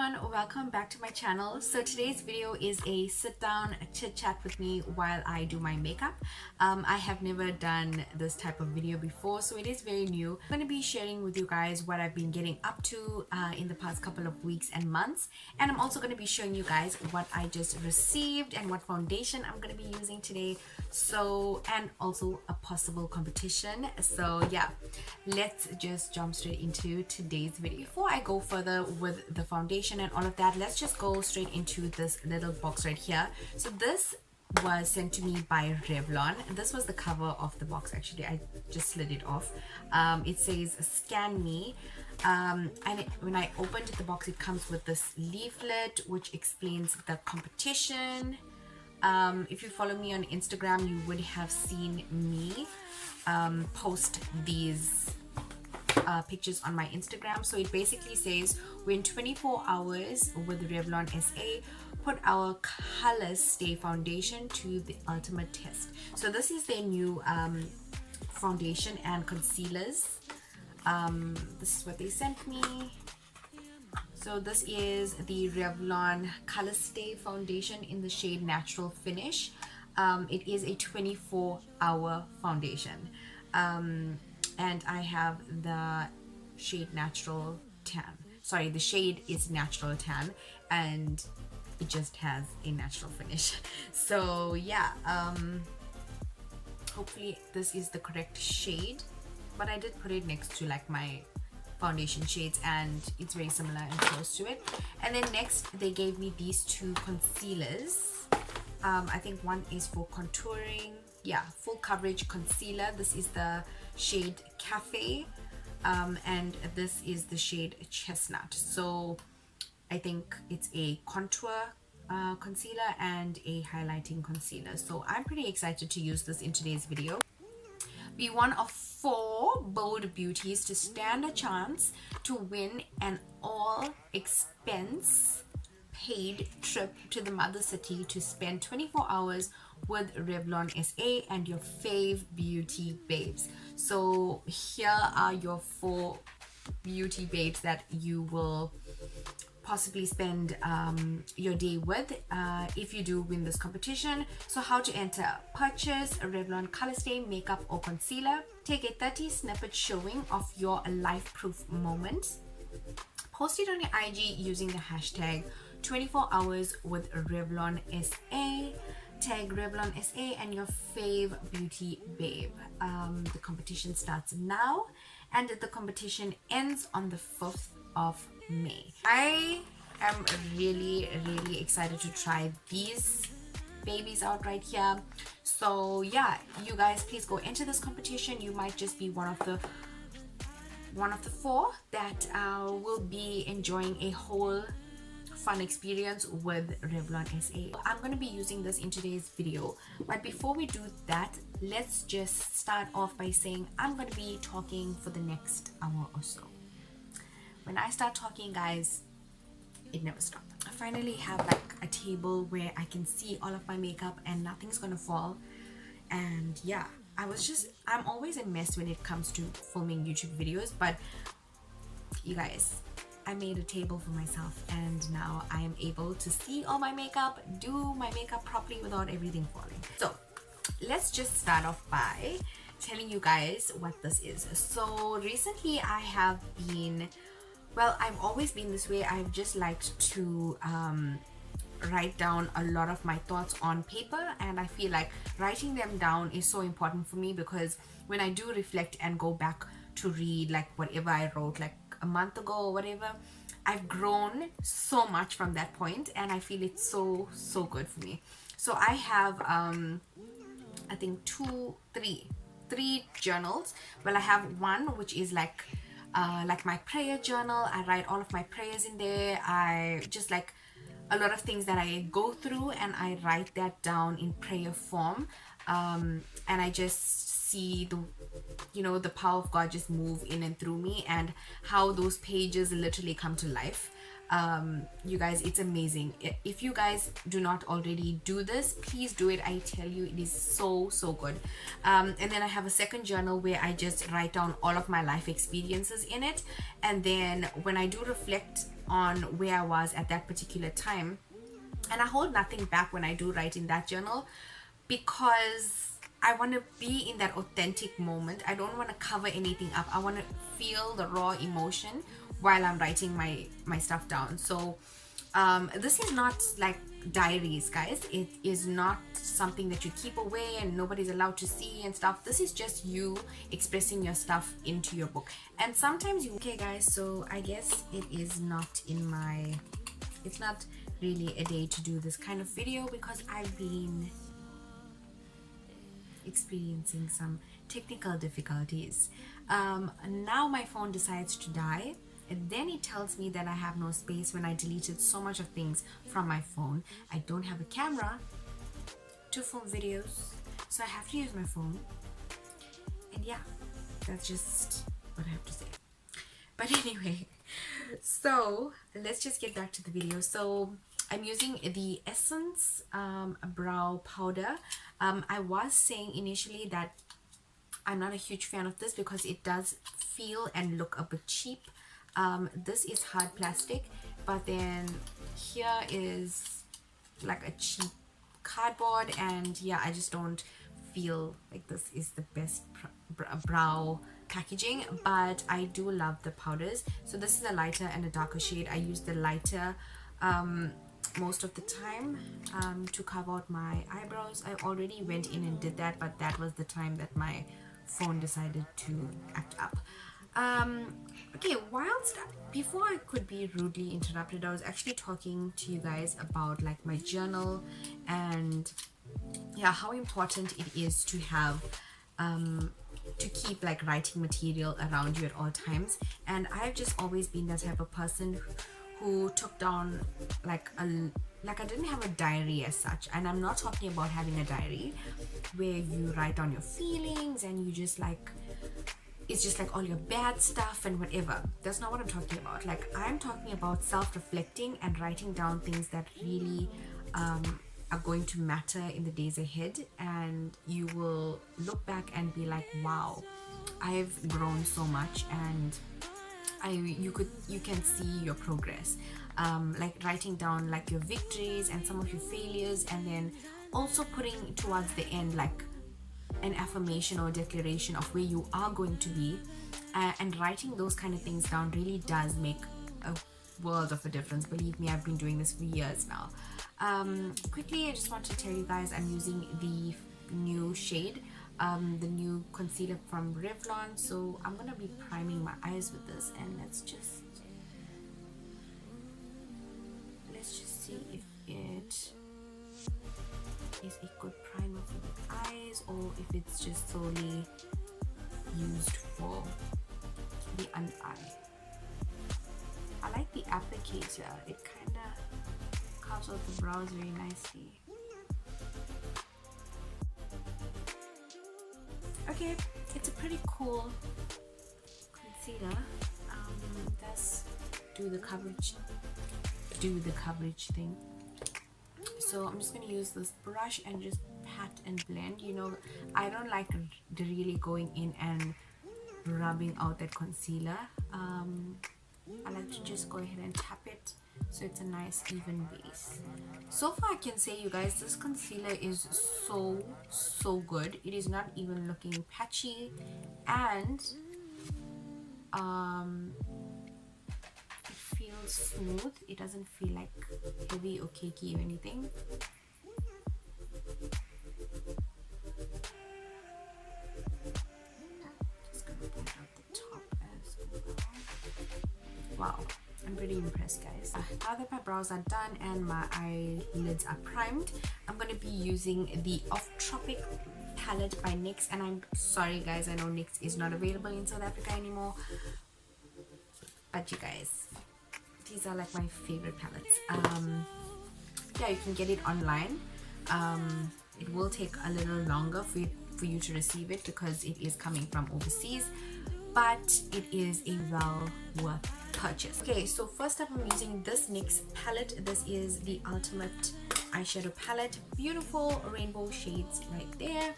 everyone, welcome back to my channel. So today's video is a sit down chit chat with me while I do my makeup. I have never done this type of video before, so it is very new. I'm going to be sharing with you guys what I've been getting up to in the past couple of weeks and months, and I'm also going to be showing you guys what I just received and what foundation I'm going to be using today, so, and also a possible competition. So yeah, let's just jump straight into today's video. Before I go further with the foundation and all of that, let's just go straight into this little box right here. So this was sent to me by Revlon. This was the cover of the box. Actually, I just slid it off. It says scan me, and when I opened the box, it comes with this leaflet which explains the competition. If you follow me on Instagram, you would have seen me post these pictures on my Instagram. So it basically says, win 24 hours with Revlon SA, put our COLORSTAY foundation to the ultimate test. So this is their new foundation and concealers. This is what they sent me. So this is the Revlon COLORSTAY foundation in the shade Natural Finish. It is a 24-hour foundation. And I have the shade Natural Tan. Sorry, the shade is Natural Tan, and it just has a natural finish. So yeah, hopefully this is the correct shade, but I did put it next to like my foundation shades and it's very similar and close to it. And then next they gave me these two concealers. I think one is for contouring. Yeah, full coverage concealer. This is the shade Cafe, and this is the shade Chestnut. So I think it's a contour concealer and a highlighting concealer. So I'm pretty excited to use this in today's video. Be one of 4 bold beauties to stand a chance to win an all expense paid trip to the mother city to spend 24 hours with Revlon SA and your fave beauty babes. So here are your 4 beauty babes that you will possibly spend your day with if you do win this competition. So how to enter: purchase a Revlon COLORSTAY makeup or concealer, take a 30 snippet showing of your life proof moments, post it on your IG using the hashtag 24 hours with Revlon SA, tag Revlon SA and your fave beauty babe. The competition starts now and the competition ends on the 5th of May. I am really excited to try these babies out right here. So yeah, you guys, please go enter this competition. You might just be one of the 4 that will be enjoying a whole fun experience with Revlon SA. I'm going to be using this in today's video, but before we do that, let's just start off by saying I'm going to be talking for the next hour or so. When I start talking, guys, it never stops. I finally have like a table where I can see all of my makeup and nothing's gonna fall. And yeah, I'm always a mess when it comes to filming YouTube videos, but you guys, I made a table for myself and now I am able to see all my makeup, do my makeup properly without everything falling. So let's just start off by telling you guys what this is. So recently I have been, well, I've always been this way. I've just liked to write down a lot of my thoughts on paper, and I feel like writing them down is so important for me, because when I do reflect and go back to read like whatever I wrote like a month ago or whatever, I've grown so much from that point and I feel it's so good for me. So I have I think 3 journals. Well, I have one which is like my prayer journal. I write all of my prayers in there. I just like a lot of things that I go through and I write that down in prayer form, and I just see the power of God just move in and through me and how those pages literally come to life. You guys, it's amazing. If you guys do not already do this, please do it. I tell you, it is so good. And then I have a second journal where I just write down all of my life experiences in it, and then when I do reflect on where I was at that particular time. And I hold nothing back when I do write in that journal, because I want to be in that authentic moment. I don't want to cover anything up. I want to feel the raw emotion while I'm writing my stuff down. So this is not like diaries, guys. It is not something that you keep away and nobody's allowed to see and stuff. This is just you expressing your stuff into your book. And sometimes you, okay guys, so I guess it is not in my, it's not really a day to do this kind of video, because I've been experiencing some technical difficulties. Now my phone decides to die, and then it tells me that I have no space when I deleted so much of things from my phone. I don't have a camera to film videos, so I have to use my phone. And yeah, that's just what I have to say. But anyway, so let's just get back to the video. So I'm using the Essence brow powder. I was saying initially that I'm not a huge fan of this because it does feel and look a bit cheap. This is hard plastic, but then here is like a cheap cardboard, and yeah, I just don't feel like this is the best brow packaging. But I do love the powders. So this is a lighter and a darker shade. I use the lighter most of the time to carve out my eyebrows. I already went in and did that, but that was the time that my phone decided to act up. Okay, whilst before I could be rudely interrupted, I was actually talking to you guys about like my journal and yeah, how important it is to have to keep like writing material around you at all times. And I've just always been that type of person who took down like I didn't have a diary as such, and I'm not talking about having a diary where you write down your feelings and you just like, it's just like all your bad stuff and whatever. That's not what I'm talking about. Like, I'm talking about self-reflecting and writing down things that really are going to matter in the days ahead, and you will look back and be like, wow, I've grown so much, and you can see your progress. Like writing down like your victories and some of your failures, and then also putting towards the end like an affirmation or declaration of where you are going to be, and writing those kind of things down really does make a world of a difference. Believe me, I've been doing this for years now. Quickly, I just want to tell you guys I'm using the new shade, the new concealer from Revlon. So I'm gonna be priming my eyes with this, and let's just see if it is a good primer for the eyes, or if it's just solely used for the under eye. I like the applicator. It kind of carves out the brows very nicely. Okay, it's a pretty cool concealer. It does do the coverage thing. So I'm just going to use this brush and just pat and blend. You know, I don't like really going in and rubbing out that concealer. I like to just go ahead and tap it so it's a nice even base. So far I can say, you guys, this concealer is so good. It is not even looking patchy, and it feels smooth. It doesn't feel like heavy or cakey or anything. Just gonna put it at the top as well. Wow, I'm pretty impressed, guys. Now that my brows are done and my eyelids are primed, I'm going to be using the Off Tropic palette by Nyx. And I'm sorry guys, I know Nyx is not available in South Africa anymore, but you guys, these are like my favorite palettes. Yeah, you can get it online. It will take a little longer for you to receive it because it is coming from overseas, but it is a well worth purchase. Okay, so first up I'm using this Nyx palette. This is the ultimate eyeshadow palette. Beautiful rainbow shades right there.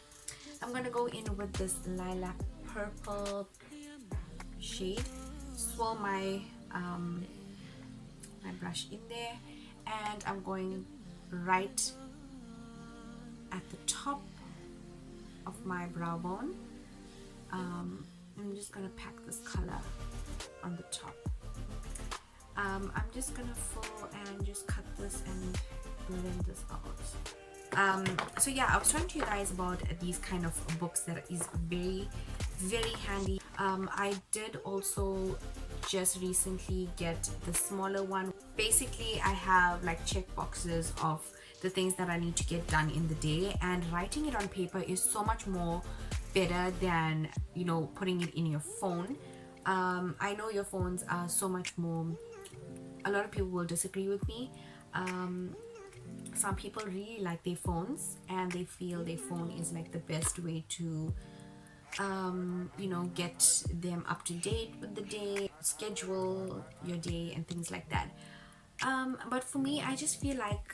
I'm gonna go in with this lilac purple shade, swirl my my brush in there, and I'm going right at the top of my brow bone. I'm just gonna pack this color on the top. I'm just gonna full and just cut this and blend this out. So yeah, I was talking to you guys about these kind of books that is very handy. I did also just recently get the smaller one. Basically, I have like check boxes of the things that I need to get done in the day, and writing it on paper is so much more better than, you know, putting it in your phone. I know your phones are so much more, a lot of people will disagree with me. Some people really like their phones and they feel their phone is like the best way to you know, get them up to date with the day, schedule your day and things like that. But for me, I just feel like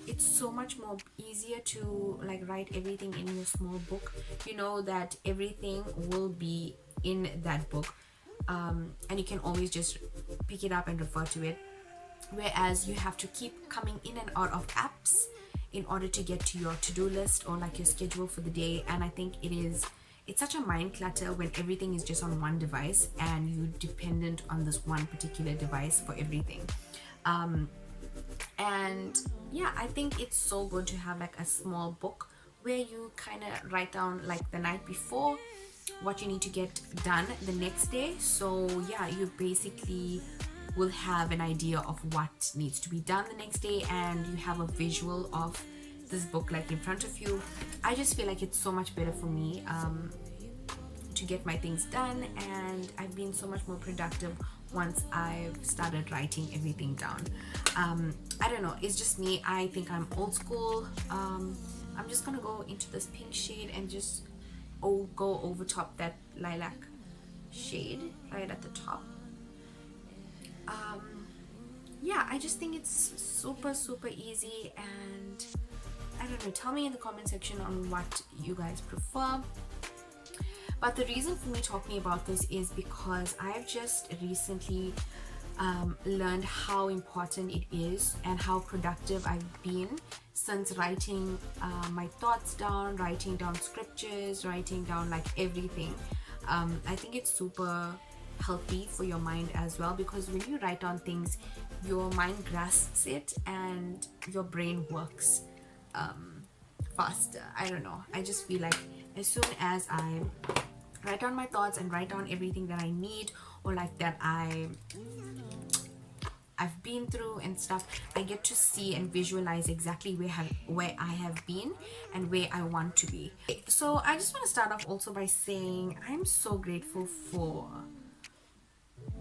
it's so much more easier to like write everything in your small book. You know that everything will be in that book, and you can always just pick it up and refer to it, whereas you have to keep coming in and out of apps in order to get to your to-do list or like your schedule for the day. And I think it's such a mind clutter when everything is just on one device and you're dependent on this one particular device for everything. And yeah, I think it's so good to have like a small book where you kind of write down like the night before what you need to get done the next day. So yeah, you basically will have an idea of what needs to be done the next day, and you have a visual of this book like in front of you. I just feel like it's so much better for me to get my things done, and I've been so much more productive once I've started writing everything down. I don't know, it's just me. I think I'm old school. I'm just gonna go into this pink shade and just go over top that lilac shade right at the top. Yeah, I just think it's super easy, and I don't know, tell me in the comment section on what you guys prefer. But the reason for me talking about this is because I've just recently learned how important it is and how productive I've been since writing my thoughts down, writing down scriptures, writing down like everything. I think it's super healthy for your mind as well, because when you write down things, your mind grasps it and your brain works faster. I don't know, I just feel like as soon as I write down my thoughts and write down everything that I need, or like that I've been through and stuff, I get to see and visualize exactly where I have been and where I want to be. So I just want to start off also by saying I'm so grateful for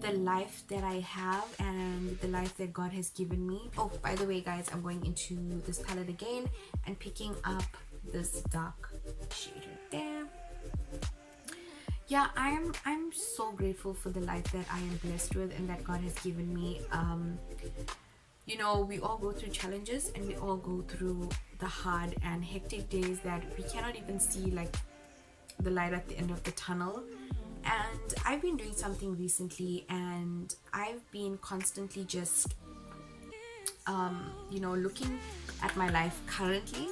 the life that I have and the life that God has given me. Oh, by the way guys, I'm going into this palette again and picking up this dark shade right there. Yeah, I'm so grateful for the life that I am blessed with and that God has given me. You know, we all go through challenges and we all go through the hard and hectic days that we cannot even see like the light at the end of the tunnel. And I've been doing something recently, and I've been constantly just you know, looking at my life currently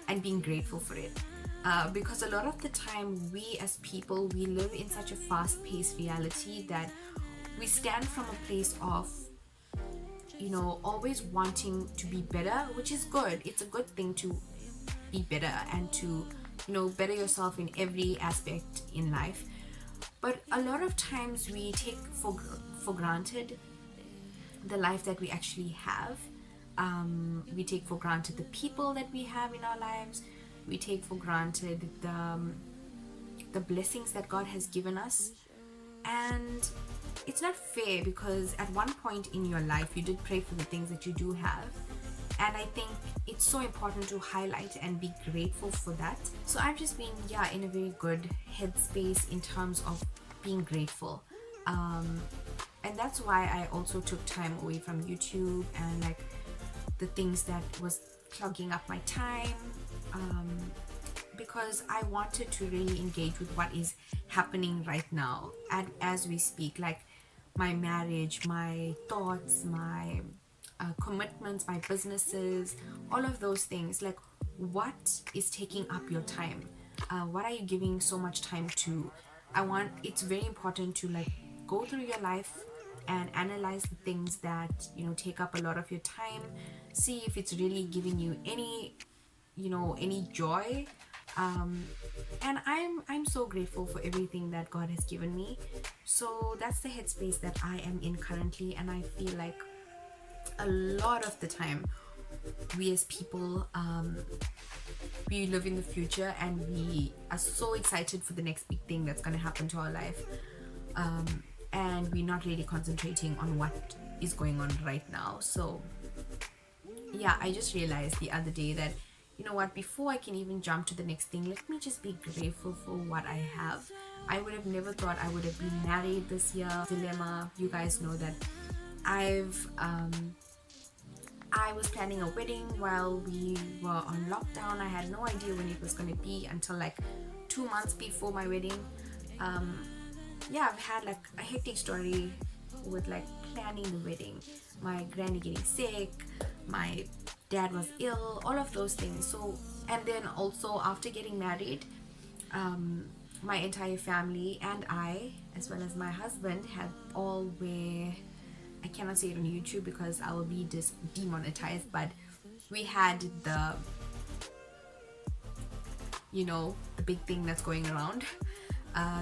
and being grateful for it. Because a lot of the time we as people, we live in such a fast-paced reality that we stand from a place of, you know, always wanting to be better, which is good. It's a good thing to be better and to, you know, better yourself in every aspect in life. But a lot of times we take for granted the life that we actually have. We take for granted the people that we have in our lives. We take for granted the blessings that God has given us. And it's not fair, because at one point in your life you did pray for the things that you do have, and I think it's so important to highlight and be grateful for that. So I've just been, yeah, in a very good headspace in terms of being grateful, and that's why I also took time away from YouTube and like the things that was clogging up my time, because I wanted to really engage with what is happening right now and as we speak, like my marriage, my thoughts, my commitments, my businesses, all of those things. Like, what is taking up your time? What are you giving so much time to? It's very important to like go through your life and analyze the things that, you know, take up a lot of your time. See if it's really giving you any, you know, any joy. And I'm so grateful for everything that God has given me. So that's the headspace that I am in currently, and I feel like a lot of the time we as people, we live in the future and we are so excited for the next big thing that's going to happen to our life, and we're not really concentrating on what is going on right now. So yeah, I just realized the other day that, you know what, before I can even jump to the next thing, let me just be grateful for what I have. I would have never thought I would have been married this year. Dilemma, you guys know that I was planning a wedding while we were on lockdown. I had no idea when it was going to be until like 2 months before my wedding. Yeah, I've had like a hectic story with like planning the wedding. My granny getting sick, my dad was ill, all of those things. So, and then also after getting married, my entire family and I, as well as my husband, had all wear, I cannot say it on YouTube because I will be demonetized, but we had the, you know, the big thing that's going around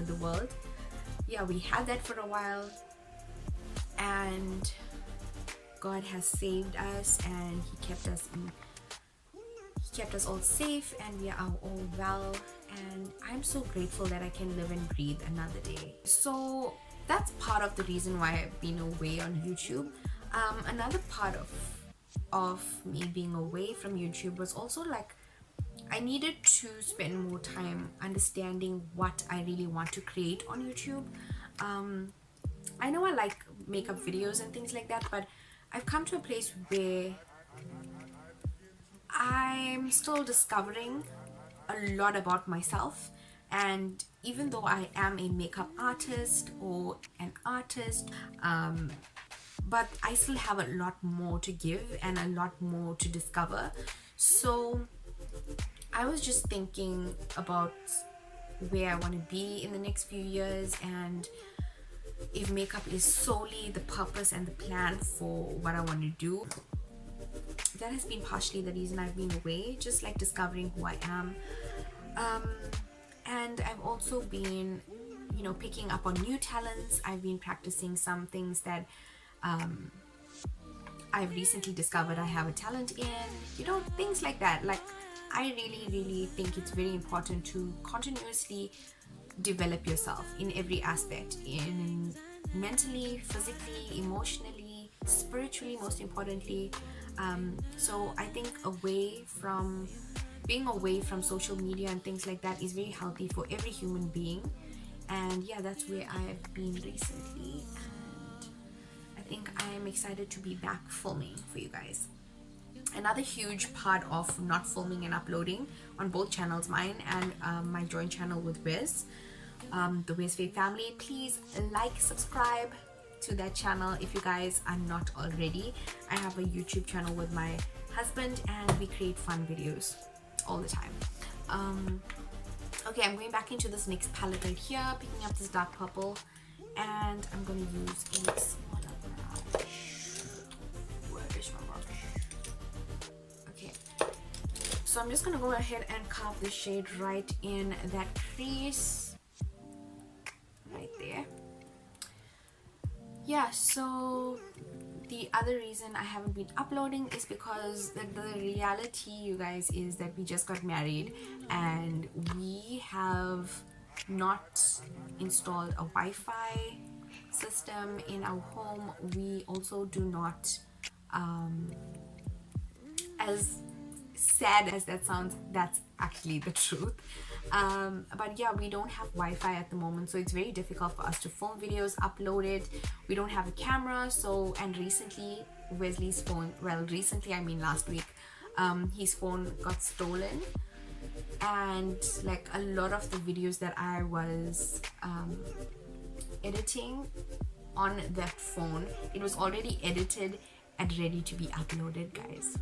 the world. Yeah, we had that for a while, and God has saved us, and he kept us all safe, and we are all well, and I'm so grateful that I can live and breathe another day. So that's part of the reason why I've been away on YouTube. Another part of me being away from YouTube was also like I needed to spend more time understanding what I really want to create on YouTube. I know I like makeup videos and things like that, but I've come to a place where I'm still discovering a lot about myself. And even though I am a makeup artist or an artist, but I still have a lot more to give and a lot more to discover. So I was just thinking about where I want to be in the next few years, and if makeup is solely the purpose and the plan for what I want to do. That has been partially the reason I've been away, just like discovering who I am. And I've also been, you know, picking up on new talents. I've been practicing some things that I've recently discovered I have a talent in, you know, things like that. Like, I really think it's very important to continuously develop yourself in every aspect, in mentally, physically, emotionally, spiritually, most importantly. So I think being away from social media and things like that is very healthy for every human being. And yeah, that's where I've been recently, and I think I'm excited to be back filming for you guys. Another huge part of not filming and uploading on both channels, mine and my joint channel with Wiz, the Wiz Fay family, please like, subscribe to that channel if you guys are not already. I have a YouTube channel with my husband and we create fun videos all the time. Okay, I'm going back into this NYX palette right here, picking up this dark purple, and I'm going to use a smaller brush. Where is my brush? Okay, so I'm just going to go ahead and carve the shade right in that crease right there. Yeah, so the other reason I haven't been uploading is because the reality, you guys, is that we just got married and we have not installed a Wi-Fi system in our home. We also do not, as sad as that sounds, that's actually the truth. But yeah, we don't have Wi-Fi at the moment, so it's very difficult for us to film videos, upload it. We don't have a camera. So, and recently Wesley's phone, well, recently I mean last week, his phone got stolen, and like a lot of the videos that I was editing on that phone, it was already edited and ready to be uploaded, guys.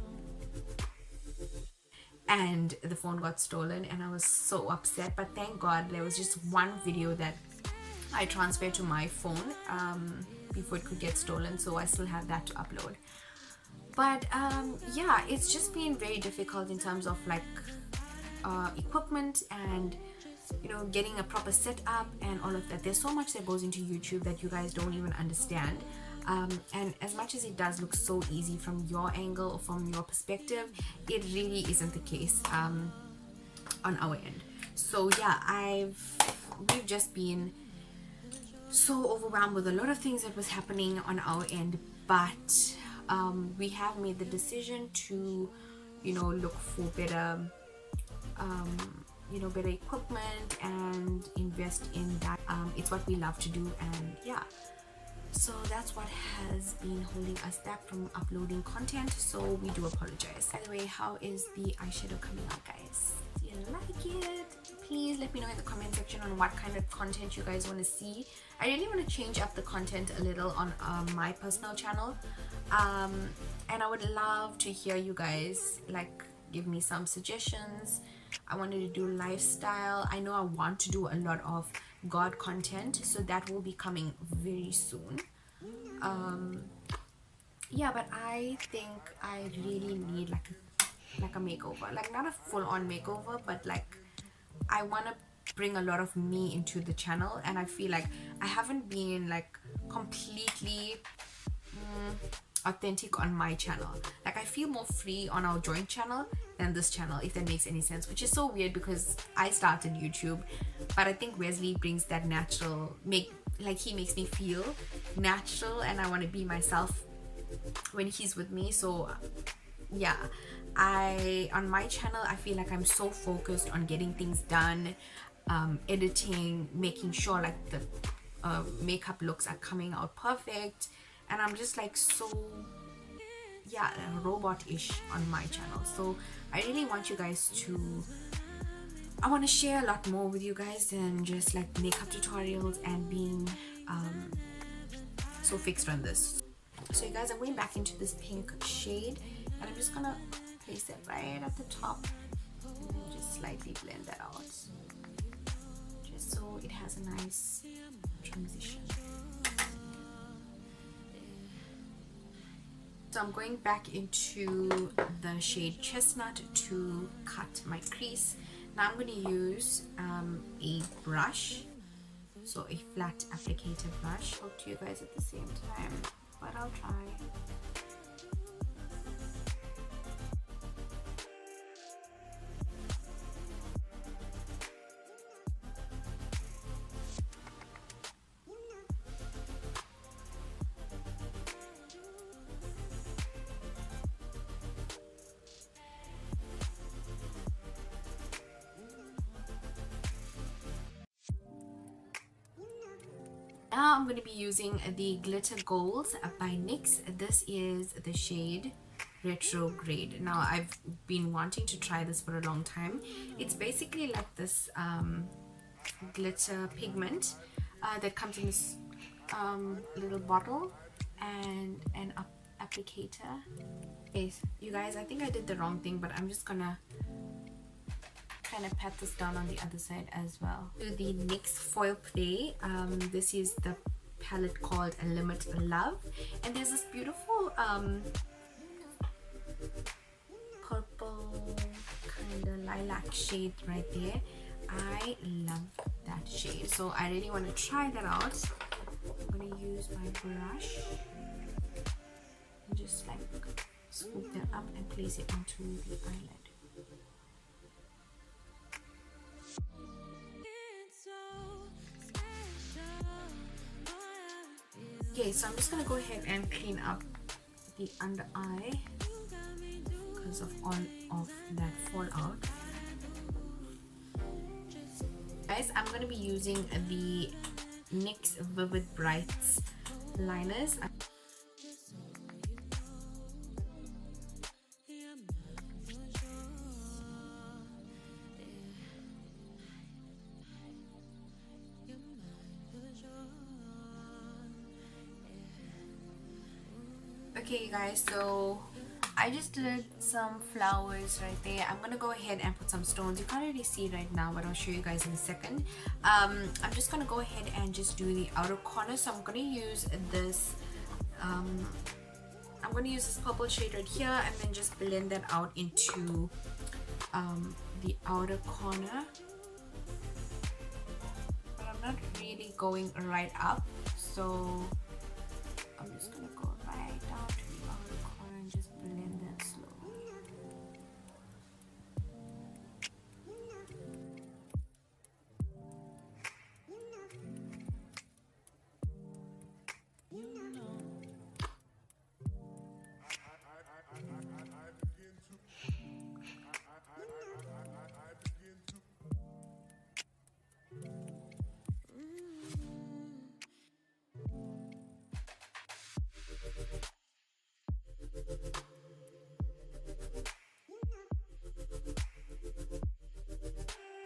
And the phone got stolen and I was so upset, but thank God there was just one video that I transferred to my phone before it could get stolen, so I still have that to upload. But yeah, it's just been very difficult in terms of like equipment and, you know, getting a proper setup and all of that. There's so much that goes into YouTube that you guys don't even understand. And as much as it does look so easy from your angle or from your perspective, it really isn't the case on our end. So yeah, we've just been so overwhelmed with a lot of things that was happening on our end, but we have made the decision to, you know, look for better you know, better equipment and invest in that. It's what we love to do, and yeah, so that's what has been holding us back from uploading content, so we do apologize. By the way, how is the eyeshadow coming out, guys? Do you like it? Please let me know in the comment section on what kind of content you guys want to see. I really want to change up the content a little on my personal channel, and I would love to hear you guys, like, give me some suggestions. I wanted to do lifestyle. I know I want to do a lot of God content, so that will be coming very soon. Yeah, but I think I really need like a makeover, like not a full-on makeover, but like I want to bring a lot of me into the channel, and I feel like I haven't been like completely authentic on my channel. Like I feel more free on our joint channel than this channel, if that makes any sense, which is so weird because I started YouTube, but I think Wesley brings that natural, he makes me feel natural, and I want to be myself when he's with me. So yeah, on my channel I feel like I'm so focused on getting things done, editing, making sure like the makeup looks are coming out perfect, and I'm just like so, yeah, robot-ish on my channel. So I really want you guys to, I want to share a lot more with you guys than just like makeup tutorials and being so fixed on this. So you guys, I'm going back into this pink shade, and I'm just gonna place it right at the top and then just slightly blend that out, just so it has a nice transition. So I'm going back into the shade Chestnut to cut my crease. Now I'm going to use a brush, so a flat applicator brush. Talk to you guys at the same time, but I'll try. Now I'm going to be using the Glitter Golds by NYX. This is the shade Retrograde. Now I've been wanting to try this for a long time. It's basically like this glitter pigment that comes in this little bottle and an applicator. Okay, you guys, I think I did the wrong thing, but I'm just gonna kind of pat this down on the other side as well. To the NYX Foil Play, this is the palette called Limit Love, and there's this beautiful purple kind of lilac shade right there. I love that shade, so I really want to try that out. I'm going to use my brush and just like scoop that up and place it onto the eyelid. Okay, so I'm just gonna go ahead and clean up the under eye because of all of that fallout. Guys, I'm gonna be using the NYX Vivid Brights liners. Okay guys, so I just did some flowers right there. I'm gonna go ahead and put some stones. You can't really see right now, but I'll show you guys in a second. I'm just gonna go ahead and just do the outer corner. So I'm gonna use this purple shade right here, and then just blend that out into the outer corner. But I'm not really going right up, so I'm just gonna go right down to the outer corner and just blend that slowly.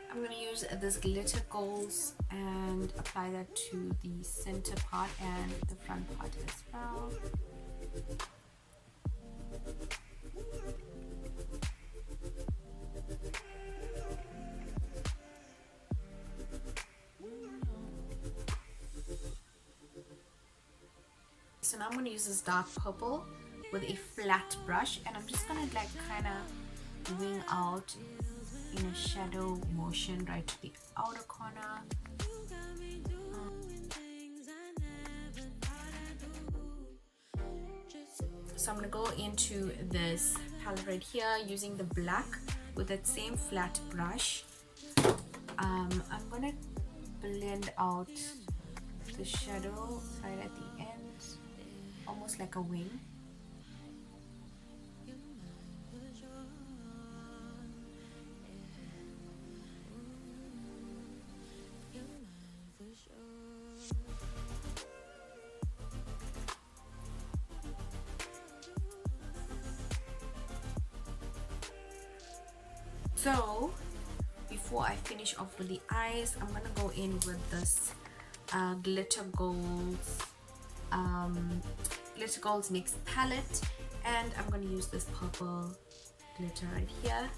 I'm going to use this glitter golds and apply that to the center part and the front part as well. So now I'm going to use this dark purple with a flat brush, and I'm just going to like kind of wing out in a shadow motion right to the outer corner. So I'm going to go into this palette right here using the black with that same flat brush. I'm going to blend out the shadow right at the end, almost like a wing. So before I finish off with the eyes, I'm gonna go in with this glitter golds Nyx Palette, and I'm gonna use this purple glitter right here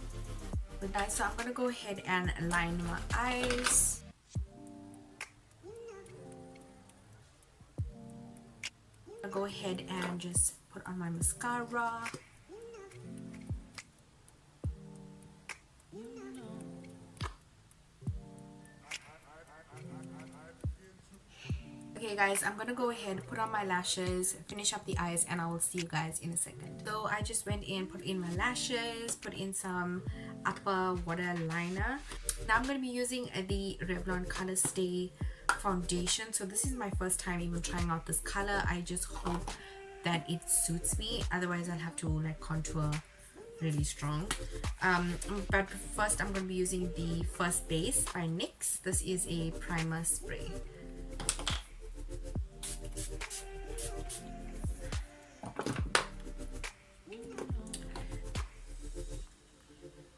with eyes. So I'm gonna go ahead and line my eyes. I'll go ahead and just put on my mascara. Okay guys, I'm gonna go ahead, put on my lashes, finish up the eyes, and I will see you guys in a second. So I just went in, put in my lashes, put in some upper water liner. Now I'm gonna be using the Revlon COLORSTAY foundation. So this is my first time even trying out this color. I just hope that it suits me, otherwise I'll have to like contour really strong. But first I'm going to be using the First Base by NYX. This is a primer spray.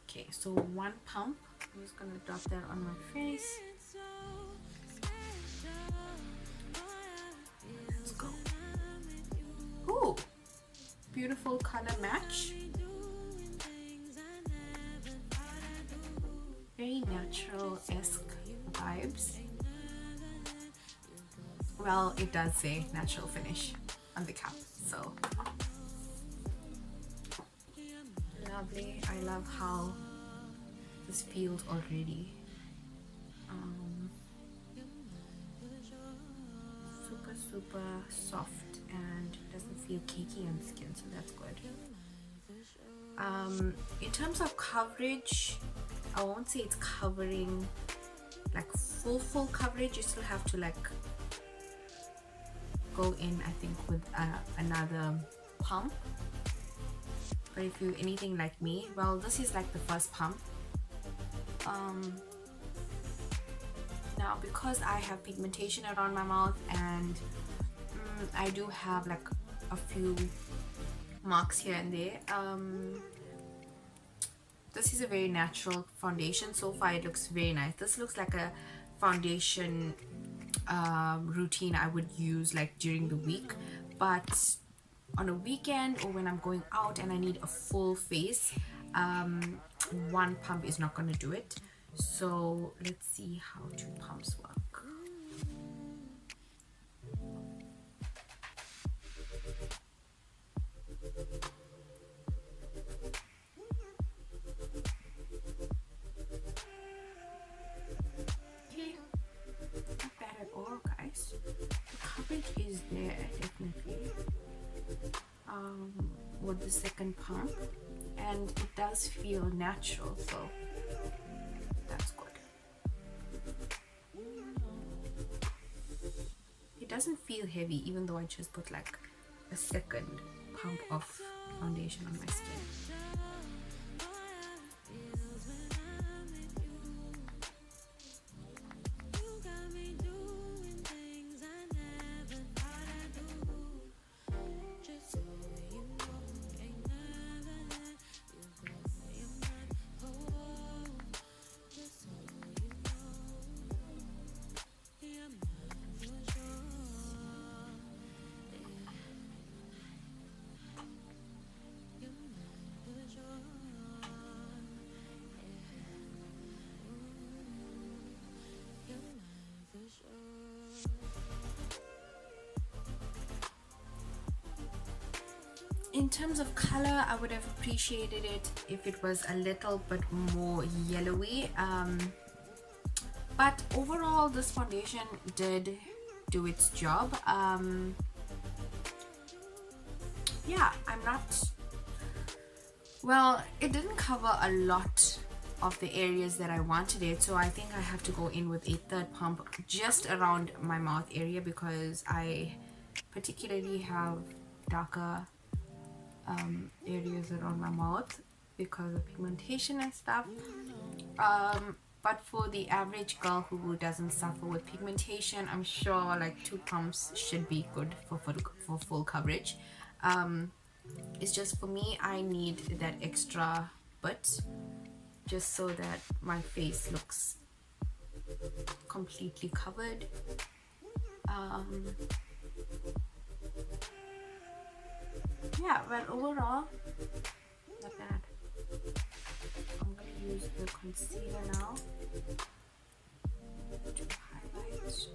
Okay, so one pump. I'm just going to drop that on my face. Let's go. Ooh, beautiful color match. Very natural-esque vibes. Well, it does say natural finish on the cap, so lovely. I love how this feels already. Super soft and doesn't feel cakey on the skin, so that's good. In terms of coverage, I won't say it's covering like full coverage. You still have to like go in, I think, with another pump. But if you're anything like me, well, this is like the first pump. Now because I have pigmentation around my mouth and I do have like a few marks here and there, this is a very natural foundation. So far it looks very nice. This looks like a foundation routine I would use like during the week, but on a weekend or when I'm going out and I need a full face, one pump is not going to do it. So let's see how two pumps work. Okay, not bad at all, guys. The coverage is there definitely with the second pump, and it does feel natural, so that's good. It doesn't feel heavy even though I just put like a second pump of foundation on my skin. In terms of color, I would have appreciated it if it was a little bit more yellowy, but overall this foundation did do its job. Yeah, I'm not, well, it didn't cover a lot of the areas that I wanted it, so I think I have to go in with a third pump just around my mouth area because I particularly have darker areas around my mouth because of pigmentation and stuff, but for the average girl who doesn't suffer with pigmentation, I'm sure like two pumps should be good for full coverage. It's just for me, I need that extra bit just so that my face looks completely covered. Yeah, but overall, not bad. I'm gonna use the concealer now to highlight.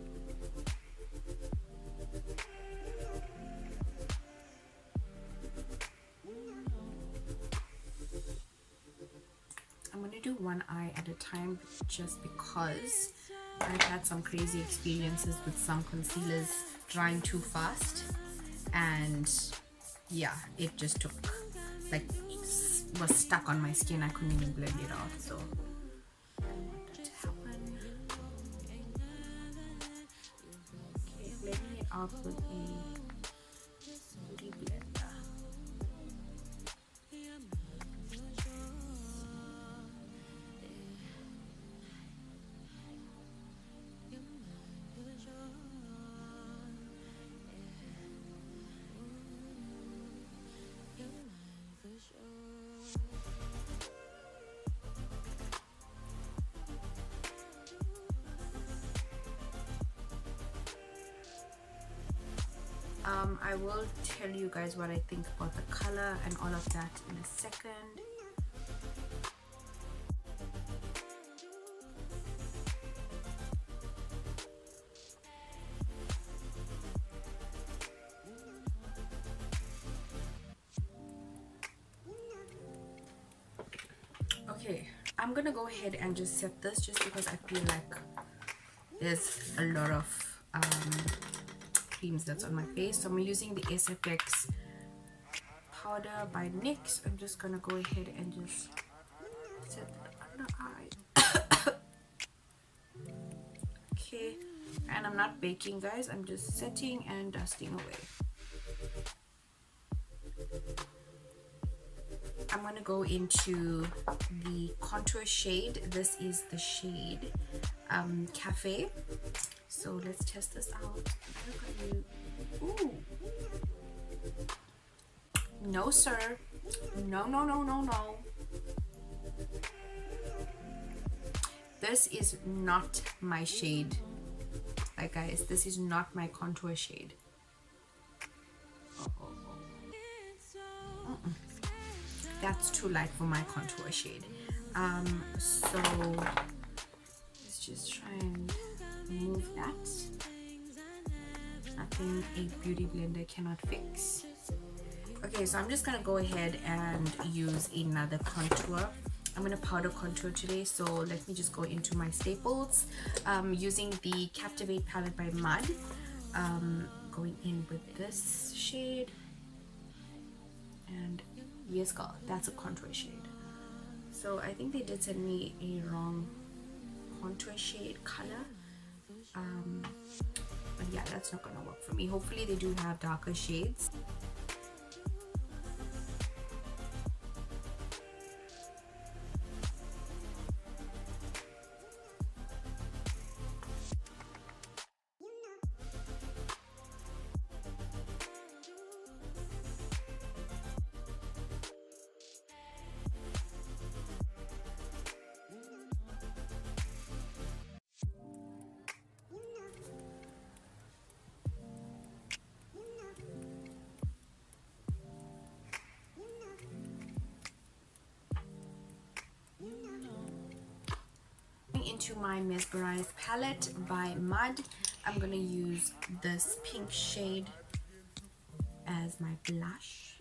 I'm gonna do one eye at a time just because I've had some crazy experiences with some concealers drying too fast, and yeah, it just took, like, was stuck on my skin. I couldn't even blend it out, so I don't want that to happen. Okay, blending it out with a beauty blender. I will tell you guys what I think about the color and all of that in a second. Okay, I'm gonna go ahead and just set this just because I feel like there's a lot of creams that's on my face. So I'm using the SFX powder by NYX. I'm just gonna go ahead and just set the under eye. Okay, and I'm not baking, guys. I'm just setting and dusting away. I'm gonna go into the contour shade. This is the shade Cafe. So let's test this out. Ooh. No, sir. No, no, no, no, no. This is not my shade. Like, guys, this is not my contour shade. that's too light for my contour shade. So let's just try and remove that. Nothing a beauty blender cannot fix. Okay, so I'm just gonna go ahead and use another contour. I'm gonna powder contour today, so let me just go into my staples. Using the Captivate palette by Mud. Going in with this shade, and yes girl, that's a contour shade. So I think they did send me a wrong contour shade color, but yeah, that's not gonna work for me. Hopefully they do have darker shades. Into my Mesmerized palette by Mud, I'm gonna use this pink shade as my blush.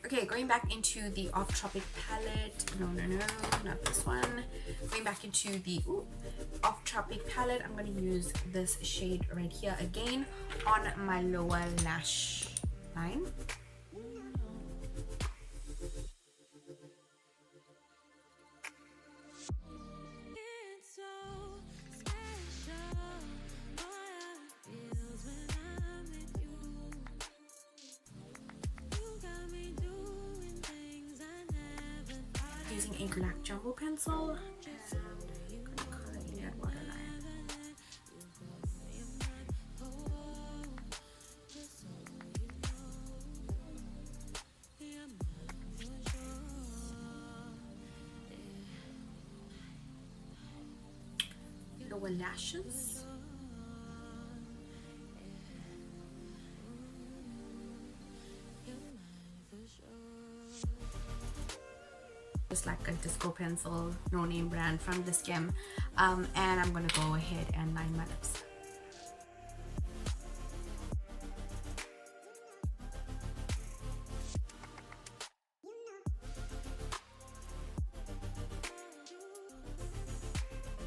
Okay, going back into the Off Tropic palette. No, not this one. Going back into the Off Tropic palette, I'm going to use this shade right here again on my lower lash line. Using a black jumbo pencil and gonna color in that waterline. Lower lashes. Just like a disco pencil, no name brand from the Skim, and I'm gonna go ahead and line my lips.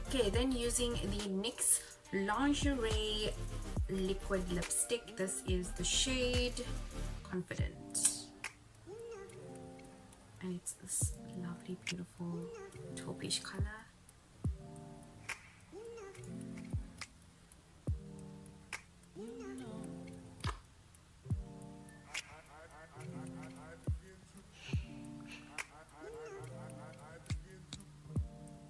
Okay, then using the NYX Lingerie liquid lipstick, this is the shade Confident, and it's this lovely beautiful taupe-ish color.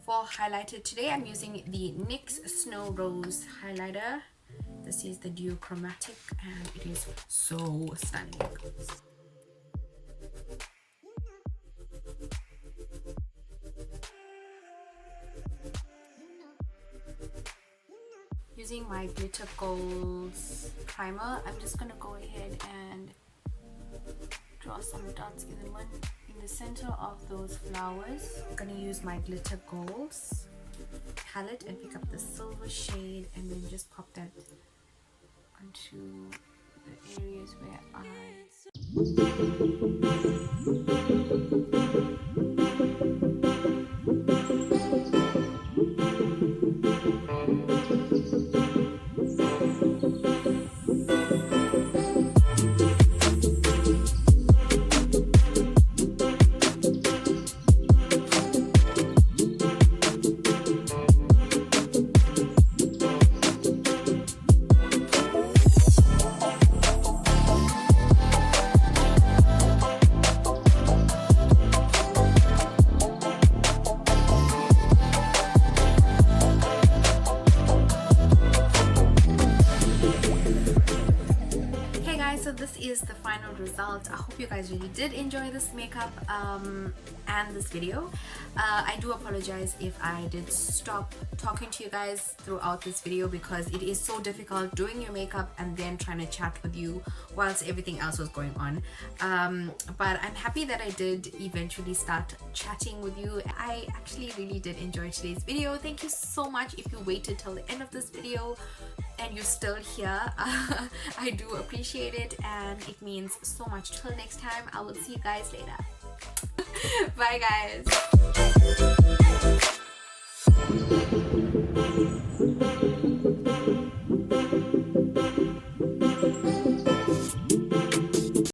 For highlighter today, I'm using the NYX Snow Rose highlighter. This is the duochromatic and it is so stunning. Using my Glitter Golds primer, I'm just gonna go ahead and draw some dots in the center of those flowers. I'm gonna use my Glitter Golds palette and pick up the silver shade and then just pop that onto the areas where is the final result. I hope you guys really did enjoy this makeup and this video. I do apologize if I did stop talking to you guys throughout this video, because it is so difficult doing your makeup and then trying to chat with you whilst everything else was going on. But I'm happy that I did eventually start chatting with you. I actually really did enjoy today's video. Thank you so much if you waited till the end of this video and you're still here. I do appreciate it, and it means so much. Till next time, I will see you guys later. Bye guys.